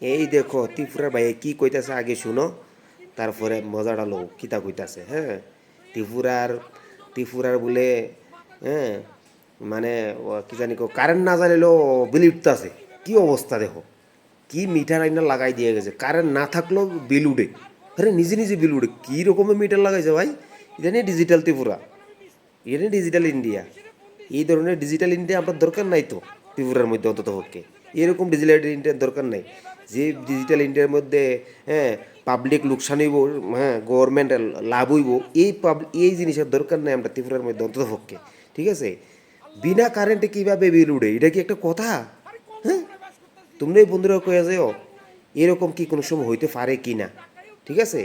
এই দেখো ত্রিপুরার ভাই কি কইতাছে আগে শুনো, তারপরে মজাটা লো কিতা কইতাছে। হ্যাঁ, ত্রিপুরার ত্রিপুরার বলে, হ্যাঁ, মানে কি জানি কারেন্ট না জানিলেও বিল উঠতেছে। কি অবস্থা দেখো, কি মিটার আইনা লাগাই দিয়ে গেছে, কারেন্ট না থাকলেও বিল উঠে। আরে নিজে নিজে বিল উঠে, কী রকমের মিটার লাগাইছে ভাই। এটা নিয়ে ডিজিটাল ত্রিপুরা, এটা নিয়ে ডিজিটাল ইন্ডিয়া। এই ধরনের ডিজিটাল ইন্ডিয়া আপনার দরকার নাই তো ত্রিপুরার মধ্যে, অন্তত পক্ষে এরকম ডিজিটাল ইন্ডিয়ার দরকার নাই। যে ডিজিটাল ইন্ডিয়ার মধ্যে, হ্যাঁ, পাবলিক লোকসান হইব, হ্যাঁ, গভর্নমেন্ট লাভ হইব, এই জিনিসের দরকার নাই আমরা ত্রিপুরার মধ্যে, অন্তত পক্ষে। ঠিক আছে, বিনা কারেন্টে কীভাবে বিল উঠে, এটা কি একটা কথা? হ্যাঁ, তোমরা এই বন্ধুরা কয়ে যাও এরকম কি কোনো সময় হইতে পারে কি না? ঠিক আছে,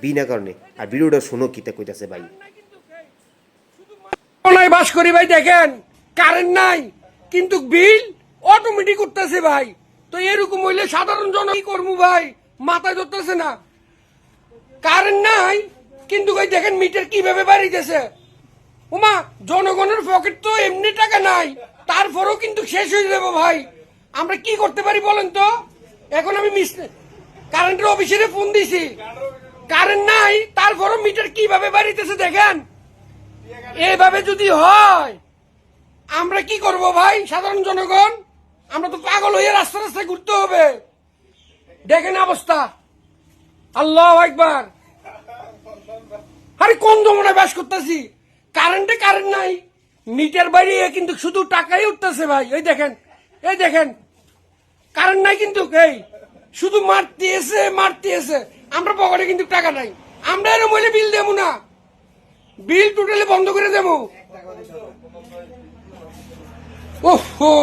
বিনা কারণে। আর ভিডিওটা শোনো কিতা কইতাছে ভাই। বাস করি ভাই, দেখেন কারেন্ট নাই কিন্তু বিল অটোমেটিক উঠতেছে ভাই। তো এরকম হইলে সাধারণ জন কি করবো ভাই, মাথায় ধরতেছে না। কারেন্ট নাই কিন্তু ভাই দেখেন মিটার কিভাবে বাড়িতেছে। ওমা, জনগণের পকেট তো এমনি টাকা নাই, তারপরেও কিন্তু শেষ হয়ে যাবো ভাই। আমরা কি করতে পারি বলেন তো? এখন আমি কারেন্টের অফিসে ফোন দিছি, কারেন্ট নাই, তারপরও মিটার কিভাবে বাড়িতেছে দেখেন। এভাবে যদি হয় আমরা কি করব ভাই, সাধারণ জনগণ? আমরা তো পাগল হয়ে রাস্তা রাস্তায় ঘুরতে হবে। দেখেন অবস্থা, আল্লাহু আকবার। আরে কোন জমানায় বাস করতেছি, কারেন্ট নাই, মিটার বাড়িয়ে কিন্তু শুধু টাকাই উঠতেছে ভাই। এই দেখেন, এই দেখেন, কারেন্ট নাই কিন্তু এই শুধু মারতেছে। আমরা পকেটে কিন্তু টাকা নাই। আমরা এরকম হইলে বিল দেবো না, বিল টোটালি বন্ধ করে দেবো। ওহো।